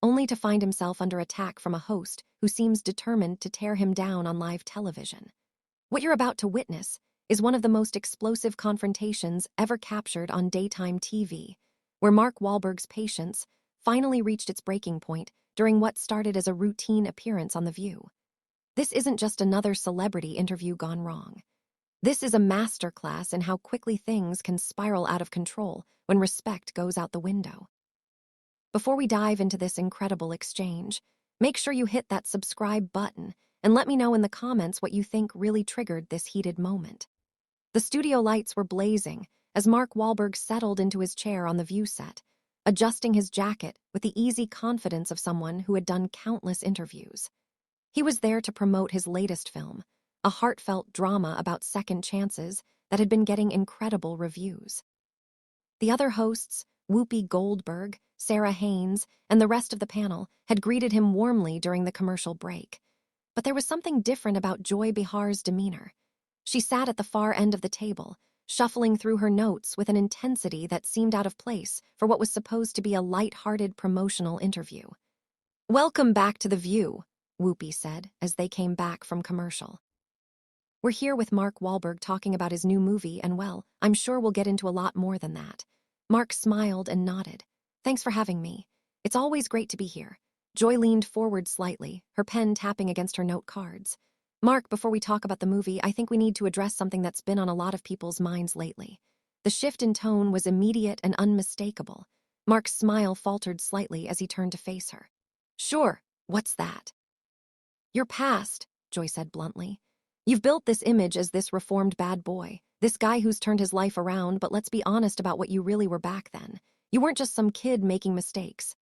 only to find himself under attack from a host who seems determined to tear him down on live television. What you're about to witness is one of the most explosive confrontations ever captured on daytime TV, where Mark Wahlberg's patience finally reached its breaking point during what started as a routine appearance on The View. This isn't just another celebrity interview gone wrong. This is a masterclass in how quickly things can spiral out of control when respect goes out the window. Before we dive into this incredible exchange, make sure you hit that subscribe button and let me know in the comments what you think really triggered this heated moment. The studio lights were blazing as Mark Wahlberg settled into his chair on the View set, adjusting his jacket with the easy confidence of someone who had done countless interviews. He was there to promote his latest film, a heartfelt drama about second chances that had been getting incredible reviews. The other hosts, Whoopi Goldberg, Sarah Haynes, and the rest of the panel had greeted him warmly during the commercial break. But there was something different about Joy Behar's demeanor. She sat at the far end of the table, shuffling through her notes with an intensity that seemed out of place for what was supposed to be a light-hearted promotional interview. "Welcome back to The View," Whoopi said as they came back from commercial. "We're here with Mark Wahlberg talking about his new movie, and well, I'm sure we'll get into a lot more than that." Mark smiled and nodded. "Thanks for having me. It's always great to be here." Joy leaned forward slightly, her pen tapping against her note cards. "Mark, before we talk about the movie, I think we need to address something that's been on a lot of people's minds lately." The shift in tone was immediate and unmistakable. Mark's smile faltered slightly as he turned to face her. "Sure, what's that?" "Your past," Joy said bluntly. "You've built this image as this reformed bad boy, this guy who's turned his life around, but let's be honest about what you really were back then. You weren't just some kid making mistakes."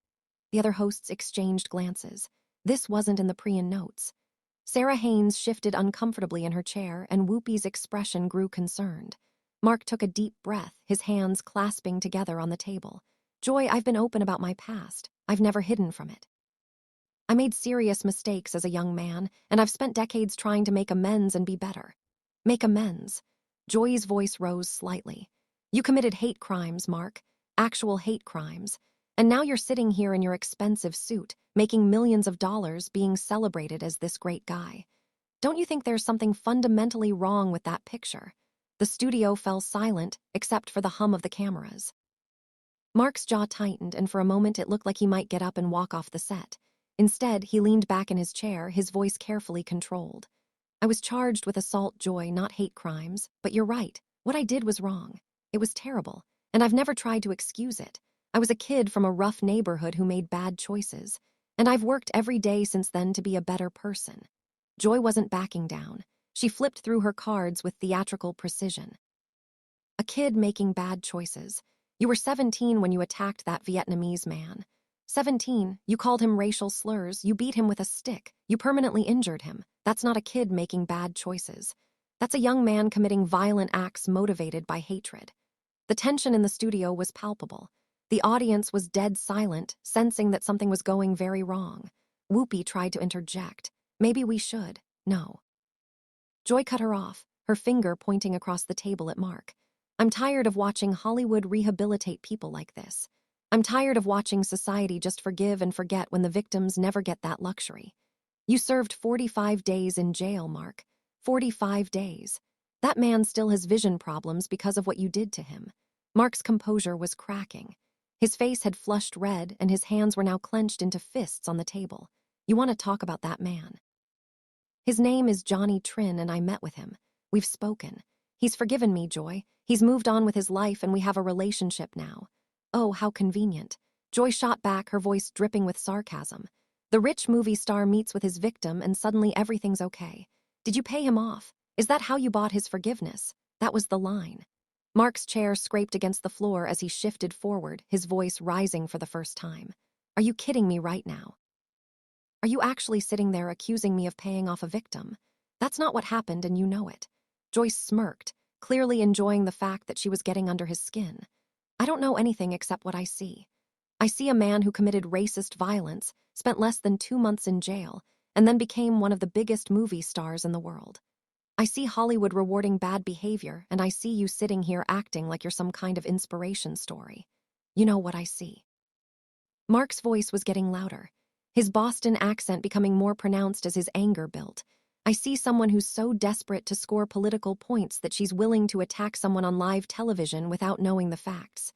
The other hosts exchanged glances. This wasn't in the pre-in notes. Sarah Haynes shifted uncomfortably in her chair, and Whoopi's expression grew concerned. Mark took a deep breath, his hands clasping together on the table. "Joy, I've been open about my past. I've never hidden from it. I made serious mistakes as a young man, and I've spent decades trying to make amends and be better." "Make amends?" Joy's voice rose slightly. "You committed hate crimes, Mark. Actual hate crimes. And now you're sitting here in your expensive suit, making millions of dollars, being celebrated as this great guy. Don't you think there's something fundamentally wrong with that picture?" The studio fell silent, except for the hum of the cameras. Mark's jaw tightened, and for a moment it looked like he might get up and walk off the set. Instead, he leaned back in his chair, his voice carefully controlled. "I was charged with assault, Joy, not hate crimes, but you're right. What I did was wrong. It was terrible, and I've never tried to excuse it. I was a kid from a rough neighborhood who made bad choices, and I've worked every day since then to be a better person." Joy wasn't backing down. She flipped through her cards with theatrical precision. "A kid making bad choices. You were 17 when you attacked that Vietnamese man. 17, you called him racial slurs, you beat him with a stick, you permanently injured him. That's not a kid making bad choices. That's a young man committing violent acts motivated by hatred." The tension in the studio was palpable. The audience was dead silent, sensing that something was going very wrong. Whoopi tried to interject. "Maybe we should." "No." Joy cut her off, her finger pointing across the table at Mark. "I'm tired of watching Hollywood rehabilitate people like this. I'm tired of watching society just forgive and forget when the victims never get that luxury. You served 45 days in jail, Mark. 45 days. That man still has vision problems because of what you did to him." Mark's composure was cracking. His face had flushed red, and his hands were now clenched into fists on the table. "You want to talk about that man?" "His name is Johnny Trin, and I met with him. We've spoken. He's forgiven me, Joy. He's moved on with his life, and we have a relationship now." "Oh, how convenient." Joy shot back, her voice dripping with sarcasm. "The rich movie star meets with his victim, and suddenly everything's okay. Did you pay him off? Is that how you bought his forgiveness?" That was the line. Mark's chair scraped against the floor as he shifted forward, his voice rising for the first time. "Are you kidding me right now? Are you actually sitting there accusing me of paying off a victim? That's not what happened, and you know it." Joyce smirked, clearly enjoying the fact that she was getting under his skin. "I don't know anything except what I see. I see a man who committed racist violence, spent less than 2 months in jail, and then became one of the biggest movie stars in the world. I see Hollywood rewarding bad behavior, and I see you sitting here acting like you're some kind of inspiration story. You know what I see." Mark's voice was getting louder, his Boston accent becoming more pronounced as his anger built. I see someone who's so desperate to score political points that she's willing to attack someone on live television without knowing the facts.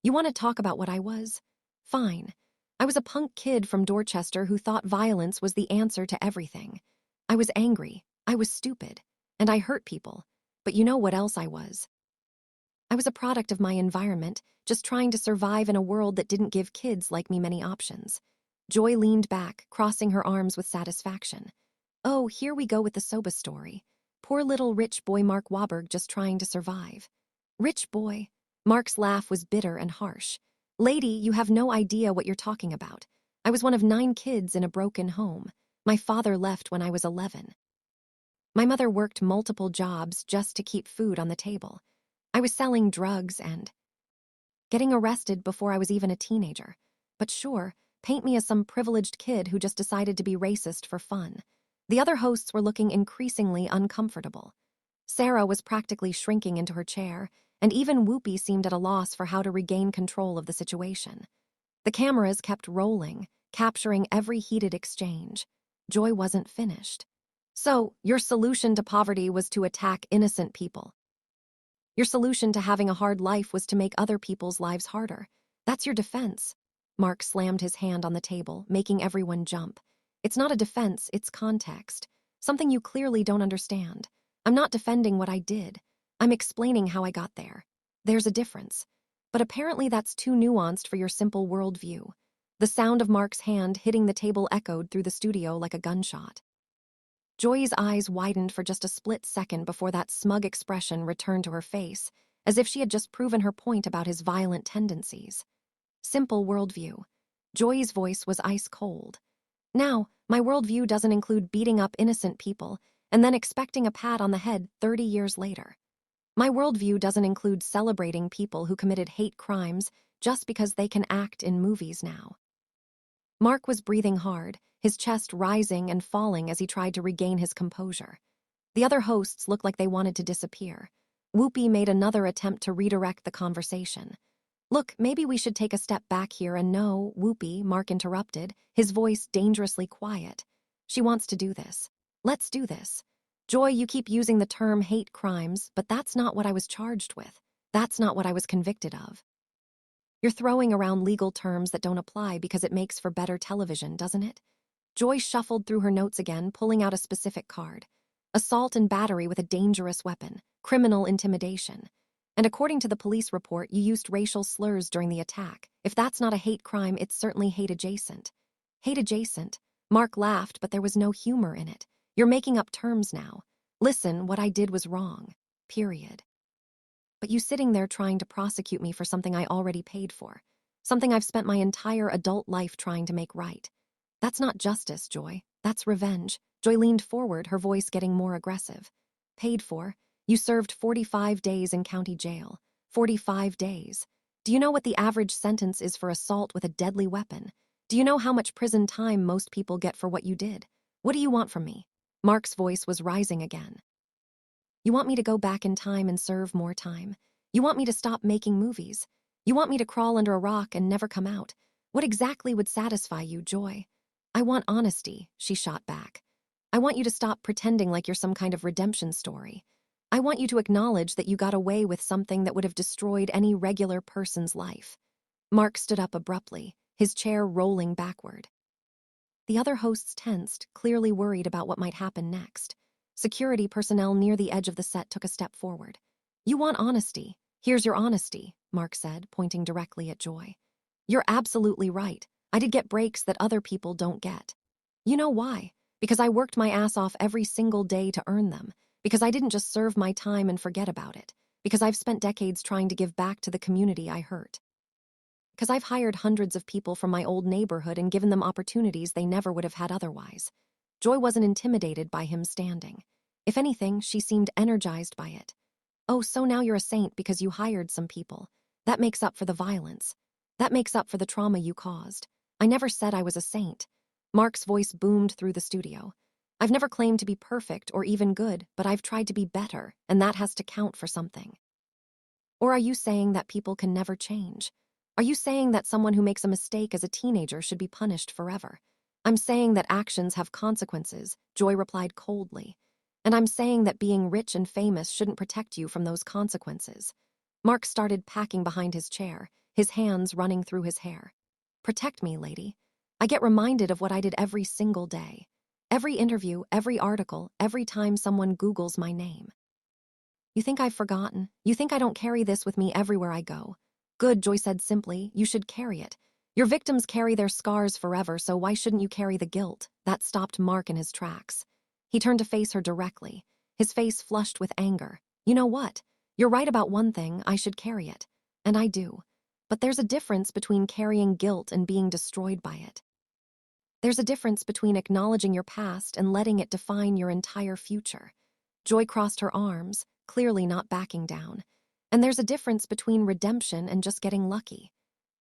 You want to talk about what I was? Fine. I was a punk kid from Dorchester who thought violence was the answer to everything. I was angry, I was stupid, and I hurt people. But you know what else I was? I was a product of my environment, just trying to survive in a world that didn't give kids like me many options. Joy leaned back, crossing her arms with satisfaction. Oh, here we go with the soba story. Poor little rich boy Mark Wahlberg just trying to survive. Rich boy. Mark's laugh was bitter and harsh. Lady, you have no idea what you're talking about. I was one of 9 kids in a broken home. My father left when I was 11. My mother worked multiple jobs just to keep food on the table. I was selling drugs and getting arrested before I was even a teenager. But sure, paint me as some privileged kid who just decided to be racist for fun. The other hosts were looking increasingly uncomfortable. Sarah was practically shrinking into her chair, and even Whoopi seemed at a loss for how to regain control of the situation. The cameras kept rolling, capturing every heated exchange. Joy wasn't finished. So, your solution to poverty was to attack innocent people. Your solution to having a hard life was to make other people's lives harder. That's your defense. Mark slammed his hand on the table, making everyone jump. It's not a defense, it's context. Something you clearly don't understand. I'm not defending what I did. I'm explaining how I got there. There's a difference. But apparently that's too nuanced for your simple worldview. The sound of Mark's hand hitting the table echoed through the studio like a gunshot. Joy's eyes widened for just a split second before that smug expression returned to her face, as if she had just proven her point about his violent tendencies. Simple worldview. Joy's voice was ice cold. Now, my worldview doesn't include beating up innocent people and then expecting a pat on the head 30 years later. My worldview doesn't include celebrating people who committed hate crimes just because they can act in movies now. Mark was breathing hard, his chest rising and falling as he tried to regain his composure. The other hosts looked like they wanted to disappear. Whoopi made another attempt to redirect the conversation. Look, maybe we should take a step back here and no, Whoopi, Mark interrupted, his voice dangerously quiet. She wants to do this. Let's do this. Joy, you keep using the term hate crimes, but that's not what I was charged with. That's not what I was convicted of. You're throwing around legal terms that don't apply because it makes for better television, doesn't it? Joy shuffled through her notes again, pulling out a specific card. Assault and battery with a dangerous weapon, criminal intimidation. And according to the police report, you used racial slurs during the attack. If that's not a hate crime, it's certainly hate adjacent. Hate adjacent? Mark laughed, but there was no humor in it. You're making up terms now. Listen, what I did was wrong. Period. But you sitting there trying to prosecute me for something I already paid for. Something I've spent my entire adult life trying to make right. That's not justice, Joy. That's revenge. Joy leaned forward, her voice getting more aggressive. Paid for? You served 45 days in county jail. 45 days. Do you know what the average sentence is for assault with a deadly weapon? Do you know how much prison time most people get for what you did? What do you want from me? Mark's voice was rising again. You want me to go back in time and serve more time? You want me to stop making movies? You want me to crawl under a rock and never come out? What exactly would satisfy you, Joy? I want honesty, she shot back. I want you to stop pretending like you're some kind of redemption story. I want you to acknowledge that you got away with something that would have destroyed any regular person's life. Mark stood up abruptly, his chair rolling backward. The other hosts tensed, clearly worried about what might happen next. Security personnel near the edge of the set took a step forward. You want honesty. Here's your honesty, Mark said, pointing directly at Joy. You're absolutely right. I did get breaks that other people don't get. You know why? Because I worked my ass off every single day to earn them. Because I didn't just serve my time and forget about it. Because I've spent decades trying to give back to the community I hurt. Because I've hired hundreds of people from my old neighborhood and given them opportunities they never would have had otherwise. Joy wasn't intimidated by him standing. If anything, she seemed energized by it. Oh, so now you're a saint because you hired some people. That makes up for the violence. That makes up for the trauma you caused. I never said I was a saint. Mark's voice boomed through the studio. I've never claimed to be perfect or even good, but I've tried to be better, and that has to count for something. Or are you saying that people can never change? Are you saying that someone who makes a mistake as a teenager should be punished forever? I'm saying that actions have consequences, Joy replied coldly. And I'm saying that being rich and famous shouldn't protect you from those consequences. Mark started packing behind his chair, his hands running through his hair. Protect me, lady. I get reminded of what I did every single day. Every interview, every article, every time someone Googles my name. You think I've forgotten? You think I don't carry this with me everywhere I go? Good, Joy said simply. You should carry it. Your victims carry their scars forever, so why shouldn't you carry the guilt? That stopped Mark in his tracks. He turned to face her directly, his face flushed with anger. You know what? You're right about one thing, I should carry it. And I do. But there's a difference between carrying guilt and being destroyed by it. There's a difference between acknowledging your past and letting it define your entire future. Joy crossed her arms, clearly not backing down. And there's a difference between redemption and just getting lucky.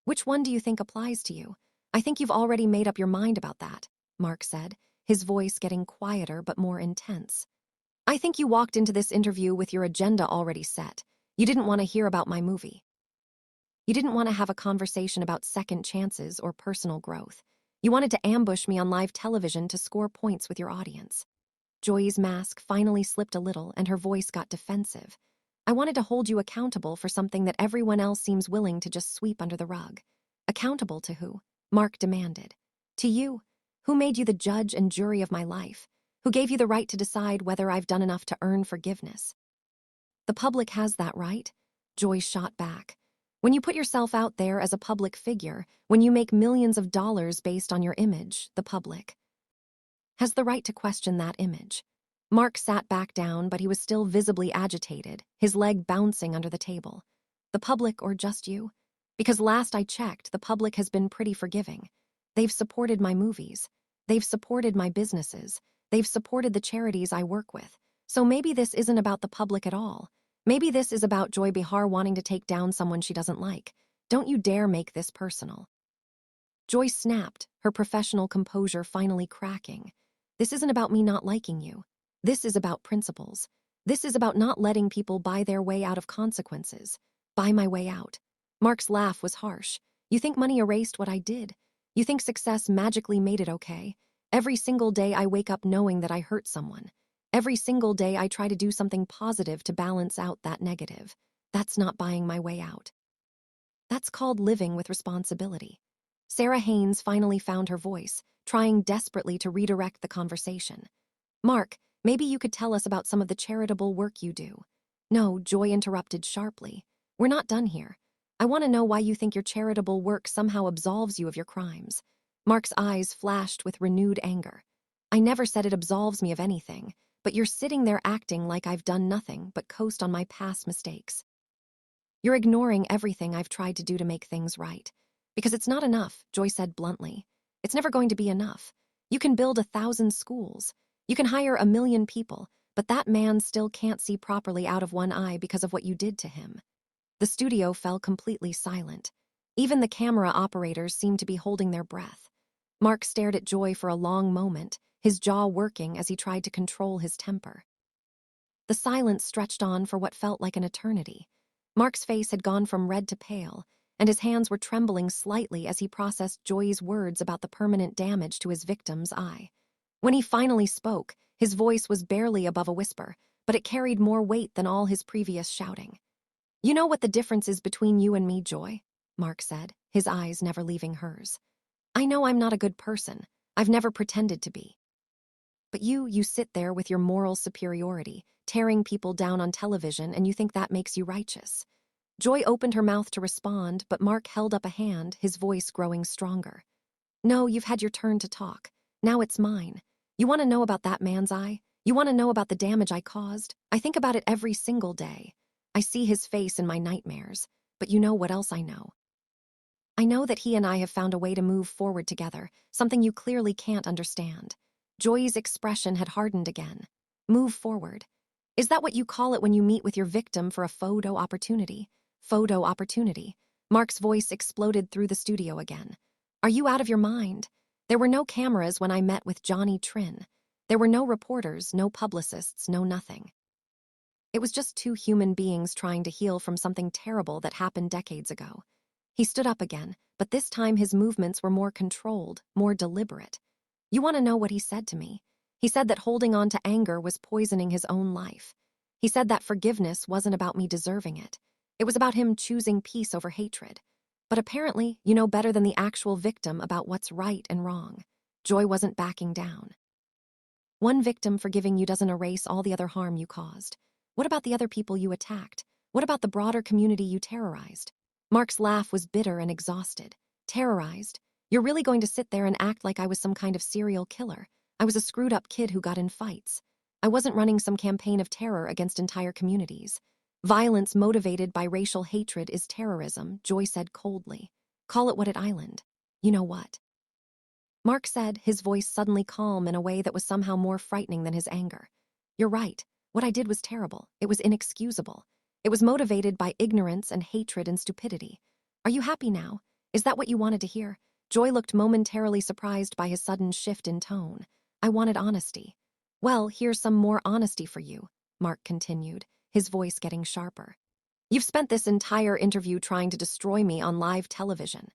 Which one do you think applies to you? I think you've already made up your mind about that, Mark said, his voice getting quieter but more intense. I think you walked into this interview with your agenda already set. You didn't want to hear about my movie. You didn't want to have a conversation about second chances or personal growth. You wanted to ambush me on live television to score points with your audience. Joy's mask finally slipped a little and her voice got defensive. I wanted to hold you accountable for something that everyone else seems willing to just sweep under the rug. Accountable to who? Mark demanded. To you. Who made you the judge and jury of my life? Who gave you the right to decide whether I've done enough to earn forgiveness? The public has that right, Joy shot back. When you put yourself out there as a public figure, when you make millions of dollars based on your image, the public has the right to question that image. Mark sat back down, but he was still visibly agitated, his leg bouncing under the table. The public or just you? Because last I checked, the public has been pretty forgiving. They've supported my movies. They've supported my businesses. They've supported the charities I work with. So maybe this isn't about the public at all. Maybe this is about Joy Behar wanting to take down someone she doesn't like. Don't you dare make this personal. Joy snapped, her professional composure finally cracking. This isn't about me not liking you. This is about principles. This is about not letting people buy their way out of consequences. Buy my way out. Mark's laugh was harsh. You think money erased what I did? You think success magically made it okay? Every single day I wake up knowing that I hurt someone. Every single day I try to do something positive to balance out that negative. That's not buying my way out. That's called living with responsibility. Sarah Haynes finally found her voice, trying desperately to redirect the conversation. Mark, maybe you could tell us about some of the charitable work you do. No, Joy interrupted sharply. We're not done here. I want to know why you think your charitable work somehow absolves you of your crimes. Mark's eyes flashed with renewed anger. I never said it absolves me of anything, but you're sitting there acting like I've done nothing but coast on my past mistakes. You're ignoring everything I've tried to do to make things right. Because it's not enough, Joy said bluntly. It's never going to be enough. You can build 1,000 schools. You can hire 1,000,000 people, but that man still can't see properly out of one eye because of what you did to him. The studio fell completely silent. Even the camera operators seemed to be holding their breath. Mark stared at Joy for a long moment, his jaw working as he tried to control his temper. The silence stretched on for what felt like an eternity. Mark's face had gone from red to pale, and his hands were trembling slightly as he processed Joy's words about the permanent damage to his victim's eye. When he finally spoke, his voice was barely above a whisper, but it carried more weight than all his previous shouting. You know what the difference is between you and me, Joy? Mark said, his eyes never leaving hers. I know I'm not a good person. I've never pretended to be. But you sit there with your moral superiority, tearing people down on television, and you think that makes you righteous. Joy opened her mouth to respond, but Mark held up a hand, his voice growing stronger. No, you've had your turn to talk. Now it's mine. You want to know about that man's eye? You want to know about the damage I caused? I think about it every single day. I see his face in my nightmares. But you know what else I know? I know that he and I have found a way to move forward together, something you clearly can't understand. Joy's expression had hardened again. Move forward. Is that what you call it when you meet with your victim for a photo opportunity? Photo opportunity. Mark's voice exploded through the studio again. Are you out of your mind? There were no cameras when I met with Johnny Trin. There were no reporters, no publicists, no nothing. It was just two human beings trying to heal from something terrible that happened decades ago. He stood up again, but this time his movements were more controlled, more deliberate. You want to know what he said to me? He said that holding on to anger was poisoning his own life. He said that forgiveness wasn't about me deserving it. It was about him choosing peace over hatred. But apparently, you know better than the actual victim about what's right and wrong. Joy wasn't backing down. One victim forgiving you doesn't erase all the other harm you caused. What about the other people you attacked? What about the broader community you terrorized? Mark's laugh was bitter and exhausted. Terrorized? You're really going to sit there and act like I was some kind of serial killer? I was a screwed-up kid who got in fights. I wasn't running some campaign of terror against entire communities. Violence motivated by racial hatred is terrorism, Joy said coldly. Call it what it island. You know what? Mark said, his voice suddenly calm in a way that was somehow more frightening than his anger. You're right. What I did was terrible. It was inexcusable. It was motivated by ignorance and hatred and stupidity. Are you happy now? Is that what you wanted to hear? Joy looked momentarily surprised by his sudden shift in tone. I wanted honesty. Well, here's some more honesty for you, Mark continued, his voice getting sharper. You've spent this entire interview trying to destroy me on live television.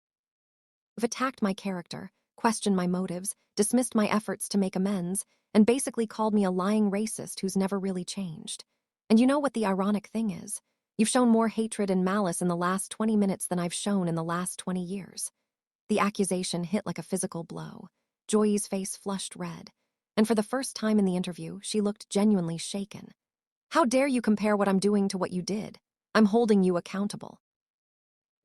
You've attacked my character, questioned my motives, dismissed my efforts to make amends, and basically called me a lying racist who's never really changed. And you know what the ironic thing is? You've shown more hatred and malice in the last 20 minutes than I've shown in the last 20 years. The accusation hit like a physical blow. Joy's face flushed red, and for the first time in the interview, she looked genuinely shaken. How dare you compare what I'm doing to what you did? I'm holding you accountable.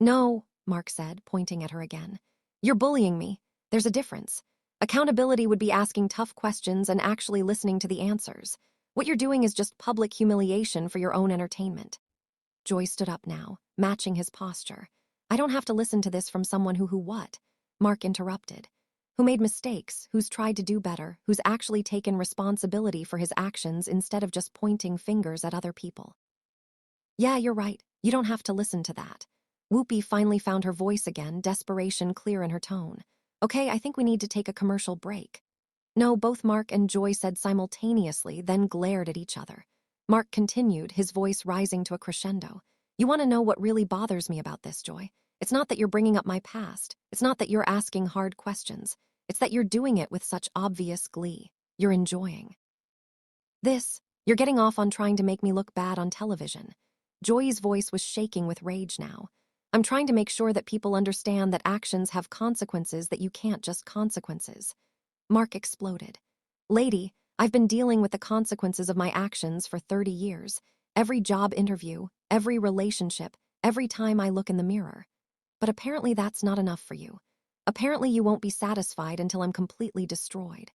No, Mark said, pointing at her again. You're bullying me. There's a difference. Accountability would be asking tough questions and actually listening to the answers. What you're doing is just public humiliation for your own entertainment. Joy stood up now, matching his posture. I don't have to listen to this from someone who what? Mark interrupted. Who made mistakes, who's tried to do better, who's actually taken responsibility for his actions instead of just pointing fingers at other people. Yeah, you're right. You don't have to listen to that. Whoopi finally found her voice again, desperation clear in her tone. Okay, I think we need to take a commercial break. No, both Mark and Joy said simultaneously, then glared at each other. Mark continued, his voice rising to a crescendo. You want to know what really bothers me about this, Joy? It's not that you're bringing up my past. It's not that you're asking hard questions. It's that you're doing it with such obvious glee. You're enjoying this. You're getting off on trying to make me look bad on television. Joy's voice was shaking with rage now. I'm trying to make sure that people understand that actions have consequences, that you can't just consequences. Mark exploded. Lady, I've been dealing with the consequences of my actions for 30 years. Every job interview, every relationship, every time I look in the mirror. But apparently that's not enough for you. Apparently you won't be satisfied until I'm completely destroyed.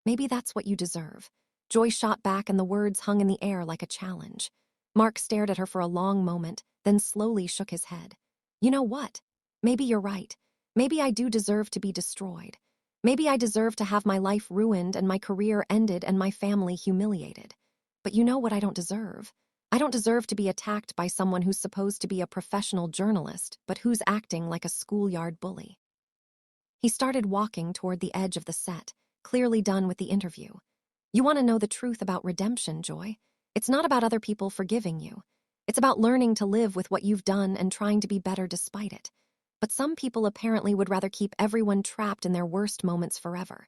Maybe that's what you deserve. Joy shot back and the words hung in the air like a challenge. Mark stared at her for a long moment, then slowly shook his head. You know what? Maybe you're right. Maybe I do deserve to be destroyed. Maybe I deserve to have my life ruined and my career ended and my family humiliated. But you know what I don't deserve? I don't deserve to be attacked by someone who's supposed to be a professional journalist, but who's acting like a schoolyard bully. He started walking toward the edge of the set, clearly done with the interview. You want to know the truth about redemption, Joy? It's not about other people forgiving you. It's about learning to live with what you've done and trying to be better despite it. But some people apparently would rather keep everyone trapped in their worst moments forever.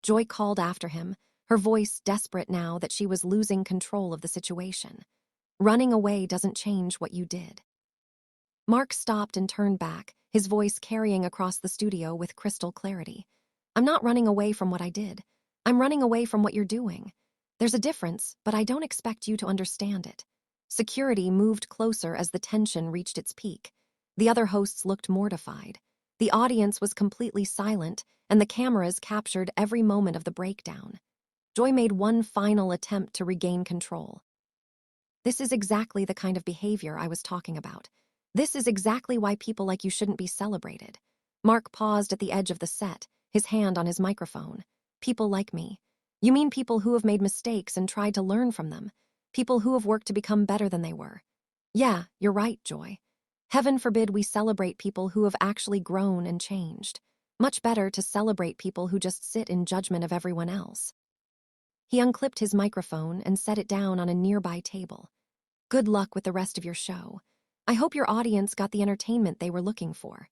Joy called after him, her voice desperate now that she was losing control of the situation. Running away doesn't change what you did. Mark stopped and turned back, his voice carrying across the studio with crystal clarity. I'm not running away from what I did. I'm running away from what you're doing. There's a difference, but I don't expect you to understand it. Security moved closer as the tension reached its peak. The other hosts looked mortified. The audience was completely silent, and the cameras captured every moment of the breakdown. Joy made one final attempt to regain control. This is exactly the kind of behavior I was talking about. This is exactly why people like you shouldn't be celebrated. Mark paused at the edge of the set, his hand on his microphone. People like me. You mean people who have made mistakes and tried to learn from them? People who have worked to become better than they were? Yeah, you're right, Joy. Heaven forbid we celebrate people who have actually grown and changed. Much better to celebrate people who just sit in judgment of everyone else. He unclipped his microphone and set it down on a nearby table. Good luck with the rest of your show. I hope your audience got the entertainment they were looking for.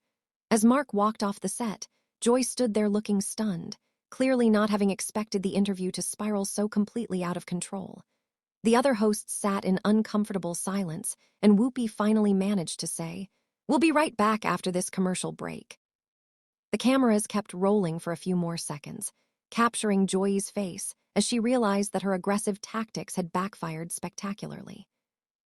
As Mark walked off the set, Joy stood there looking stunned, clearly not having expected the interview to spiral so completely out of control. The other hosts sat in uncomfortable silence, and Whoopi finally managed to say, "We'll be right back after this commercial break." The cameras kept rolling for a few more seconds, capturing Joy's face as she realized that her aggressive tactics had backfired spectacularly.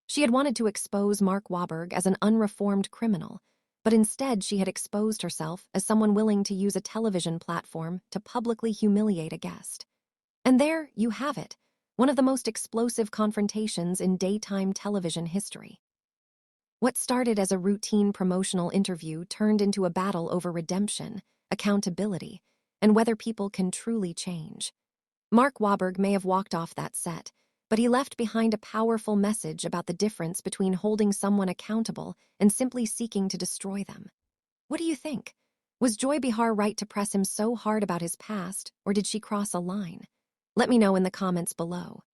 She had wanted to expose Mark Wahlberg as an unreformed criminal, but instead she had exposed herself as someone willing to use a television platform to publicly humiliate a guest. And there you have it, one of the most explosive confrontations in daytime television history. What started as a routine promotional interview turned into a battle over redemption, accountability, and whether people can truly change. Mark Wahlberg may have walked off that set, but he left behind a powerful message about the difference between holding someone accountable and simply seeking to destroy them. What do you think? Was Joy Behar right to press him so hard about his past, or did she cross a line? Let me know in the comments below.